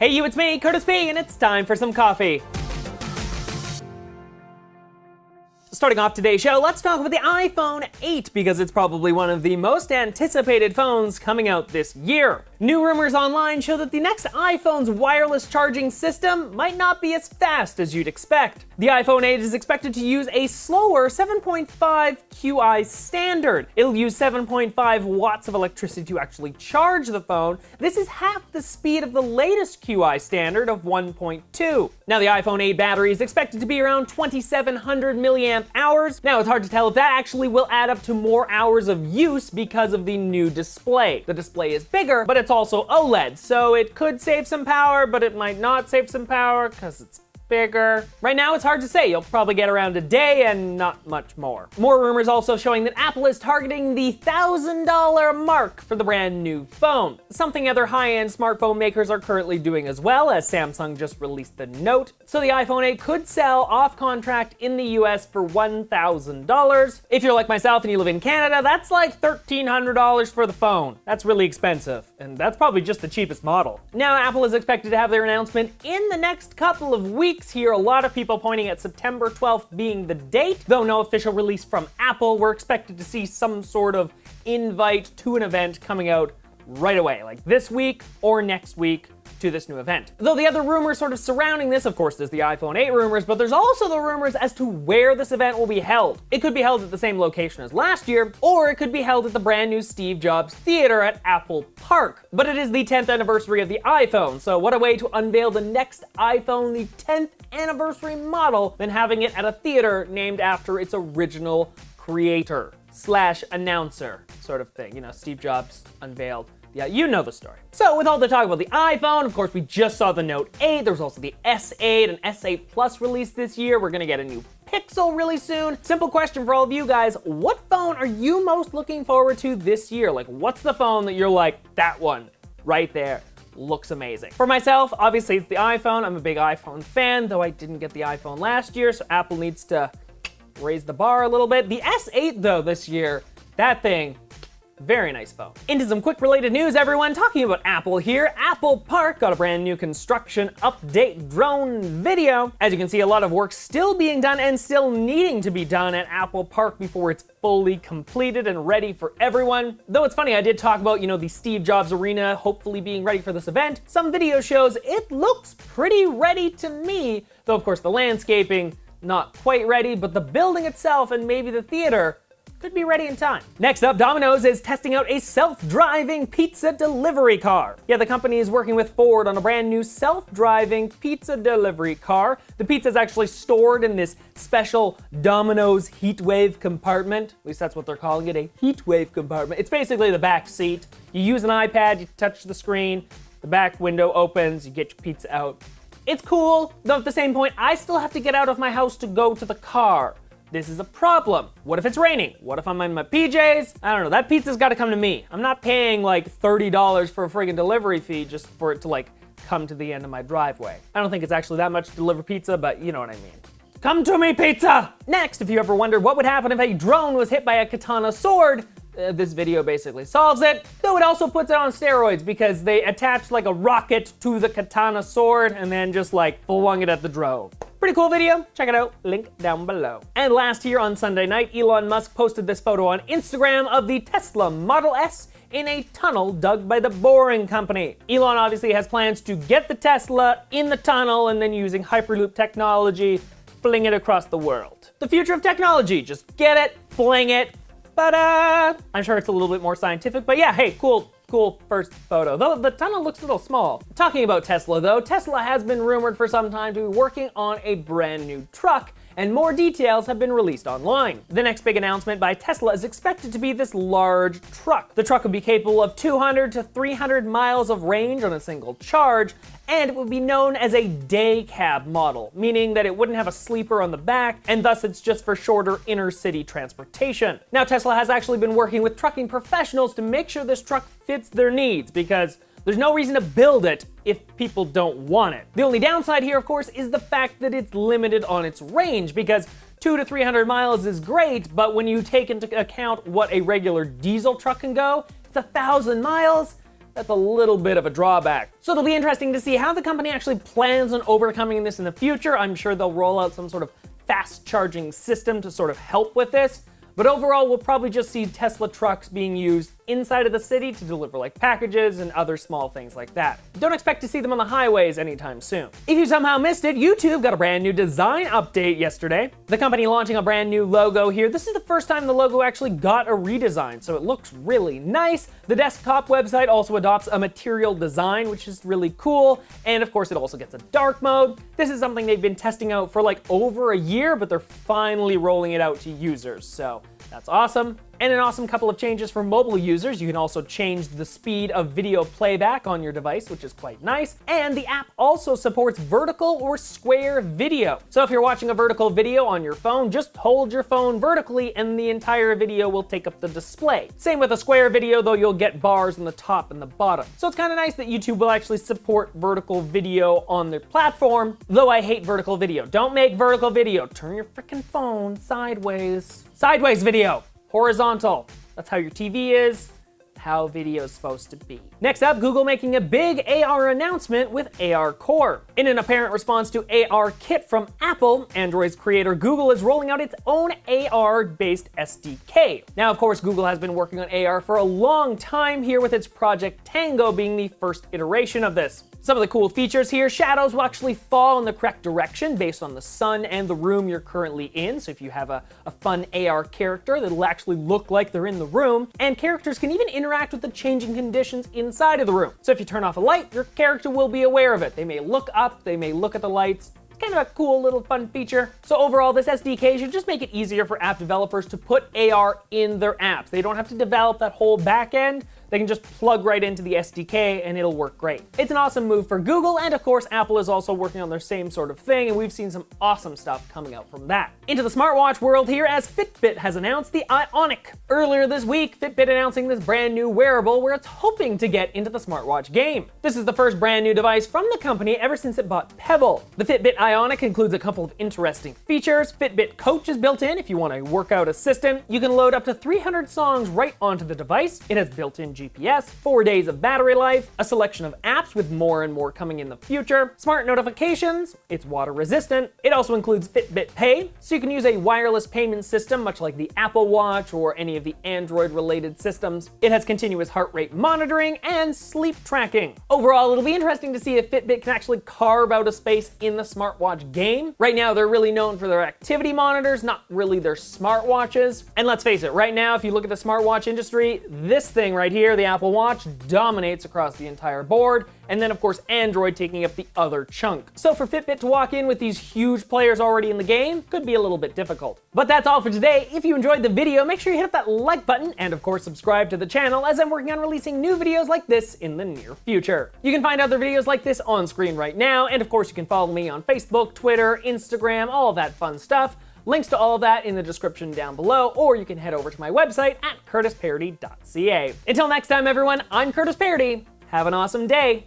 Hey you, it's me, Curtis P, and it's time for some coffee. Starting off today's show, let's talk about the iPhone 8 because it's probably one of the most anticipated phones coming out this year. New rumors online show that the next iPhone's wireless charging system might not be as fast as you'd expect. The iPhone 8 is expected to use a slower 7.5 QI standard. It'll use 7.5 watts of electricity to actually charge the phone. This is half the speed of the latest QI standard of 1.2. Now the iPhone 8 battery is expected to be around 2,700 milliamp hours. Now it's hard to tell if that actually will add up to more hours of use because of the new display. The display is bigger, but it's also OLED, so it could save some power, but it might not save some power because it's bigger. Right now it's hard to say. You'll probably get around a day and not much more. More rumors also showing that Apple is targeting the $1,000 mark for the brand new phone. Something other high-end smartphone makers are currently doing as well, as Samsung just released the Note. So the iPhone 8 could sell off contract in the US for $1,000. If you're like myself and you live in Canada, that's like $1,300 for the phone. That's really expensive, and that's probably just the cheapest model. Now Apple is expected to have their announcement in the next couple of weeks. Here, a lot of people pointing at September 12th being the date. Though no official release from Apple, we're expected to see some sort of invite to an event coming out right away, like this week or next week, to this new event. Though the other rumors sort of surrounding this, of course, there's the iPhone 8 rumors, but there's also the rumors as to where this event will be held. It could be held at the same location as last year, or it could be held at the brand new Steve Jobs Theater at Apple Park. But it is the 10th anniversary of the iPhone, so what a way to unveil the next iPhone, the 10th anniversary model, than having it at a theater named after its original creator / announcer sort of thing. You know, Steve Jobs unveiled. Yeah, you know the story. So with all the talk about the iPhone, of course, we just saw the Note 8. There was also the S8 and S8 Plus released this year. We're gonna get a new Pixel really soon. Simple question for all of you guys. What phone are you most looking forward to this year? Like, what's the phone that you're like, that one right there looks amazing? For myself, obviously it's the iPhone. I'm a big iPhone fan, though I didn't get the iPhone last year, so Apple needs to raise the bar a little bit. The S8 though this year, that thing, very nice phone. Into some quick related news, everyone. Talking about Apple here, Apple Park got a brand new construction update drone video. As you can see, a lot of work still being done and still needing to be done at Apple Park before it's fully completed and ready for everyone. Though it's funny, I did talk about, the Steve Jobs Arena hopefully being ready for this event. Some video shows it looks pretty ready to me, though of course the landscaping, not quite ready, but the building itself and maybe the theater could be ready in time. Next up, Domino's is testing out a self-driving pizza delivery car. Yeah, the company is working with Ford on a brand new self-driving pizza delivery car. The pizza is actually stored in this special Domino's heatwave compartment. At least that's what they're calling it, a heatwave compartment. It's basically the back seat. You use an iPad, you touch the screen, the back window opens, you get your pizza out. It's cool, though at the same point, I still have to get out of my house to go to the car. This is a problem. What if it's raining? What if I'm in my PJs? I don't know, that pizza's gotta come to me. I'm not paying like $30 for a friggin' delivery fee just for it to like come to the end of my driveway. I don't think it's actually that much to deliver pizza, but you know what I mean. Come to me, pizza! Next, if you ever wondered what would happen if a drone was hit by a katana sword, this video basically solves it, though it also puts it on steroids because they attached like a rocket to the katana sword and then just like flung it at the drone. Pretty cool video, check it out, link down below. And last here on Sunday night, Elon Musk posted this photo on Instagram of the Tesla Model S in a tunnel dug by the Boring Company. Elon obviously has plans to get the Tesla in the tunnel and then using Hyperloop technology, fling it across the world. The future of technology, just get it, fling it, ta-da! I'm sure it's a little bit more scientific, but yeah, hey, cool first photo, though the tunnel looks a little small. Talking about Tesla though, Tesla has been rumored for some time to be working on a brand new truck, and more details have been released online. The next big announcement by Tesla is expected to be this large truck. The truck would be capable of 200 to 300 miles of range on a single charge, and it would be known as a day cab model, meaning that it wouldn't have a sleeper on the back, and thus it's just for shorter inner city transportation. Now, Tesla has actually been working with trucking professionals to make sure this truck fits their needs, because there's no reason to build it if people don't want it. The only downside here, of course, is the fact that it's limited on its range, because 200 to 300 miles is great, but when you take into account what a regular diesel truck can go, it's 1,000 miles. that's a little bit of a drawback. So it'll be interesting to see how the company actually plans on overcoming this in the future. I'm sure they'll roll out some sort of fast charging system to sort of help with this. But overall, we'll probably just see Tesla trucks being used inside of the city to deliver like packages and other small things like that. Don't expect to see them on the highways anytime soon. If you somehow missed it, YouTube got a brand new design update yesterday. The company launching a brand new logo here. This is the first time the logo actually got a redesign, so it looks really nice. The desktop website also adopts a material design, which is really cool. And of course, it also gets a dark mode. This is something they've been testing out for like over a year, but they're finally rolling it out to users. So that's awesome. And an awesome couple of changes for mobile users. You can also change the speed of video playback on your device, which is quite nice. And the app also supports vertical or square video. So if you're watching a vertical video on your phone, just hold your phone vertically and the entire video will take up the display. Same with a square video, though you'll get bars on the top and the bottom. So it's kind of nice that YouTube will actually support vertical video on their platform, though I hate vertical video. Don't make vertical video. Turn your freaking phone sideways. Sideways video. Horizontal. That's how your TV is, how video is supposed to be. Next up, Google making a big AR announcement with AR Core. In an apparent response to AR Kit from Apple, Android's creator Google is rolling out its own AR-based SDK. Now, of course, Google has been working on AR for a long time here, with its Project Tango being the first iteration of this. Some of the cool features here: shadows will actually fall in the correct direction based on the sun and the room you're currently in. So if you have a fun AR character, that'll actually look like they're in the room. And characters can even interact with the changing conditions inside of the room. So if you turn off a light, your character will be aware of it. They may look up, they may look at the lights. Kind of a cool little fun feature. So overall, this SDK should just make it easier for app developers to put AR in their apps. They don't have to develop that whole back end. They can just plug right into the SDK and it'll work great. It's an awesome move for Google, and of course, Apple is also working on their same sort of thing, and we've seen some awesome stuff coming out from that. Into the smartwatch world here, as Fitbit has announced the Ionic. Earlier this week, Fitbit announcing this brand new wearable where it's hoping to get into the smartwatch game. This is the first brand new device from the company ever since it bought Pebble. The Fitbit Ionic includes a couple of interesting features. Fitbit Coach is built in if you want a workout assistant. You can load up to 300 songs right onto the device. It has built-in GPS, 4 days of battery life, a selection of apps with more and more coming in the future, smart notifications, it's water resistant. It also includes Fitbit Pay, so you can use a wireless payment system much like the Apple Watch or any of the Android related systems. It has continuous heart rate monitoring and sleep tracking. Overall, it'll be interesting to see if Fitbit can actually carve out a space in the smartwatch game. Right now, they're really known for their activity monitors, not really their smartwatches. And let's face it, right now, if you look at the smartwatch industry, this thing right here, the Apple Watch, dominates across the entire board, and then of course Android taking up the other chunk. So for Fitbit to walk in with these huge players already in the game could be a little bit difficult. But that's all for today. If you enjoyed the video, make sure you hit that like button and of course subscribe to the channel, as I'm working on releasing new videos like this in the near future. You can find other videos like this on screen right now, and of course you can follow me on Facebook, Twitter, Instagram, all of that fun stuff. Links to all of that in the description down below, or you can head over to my website at curtisparody.ca. Until next time, everyone, I'm Curtis Parody. Have an awesome day.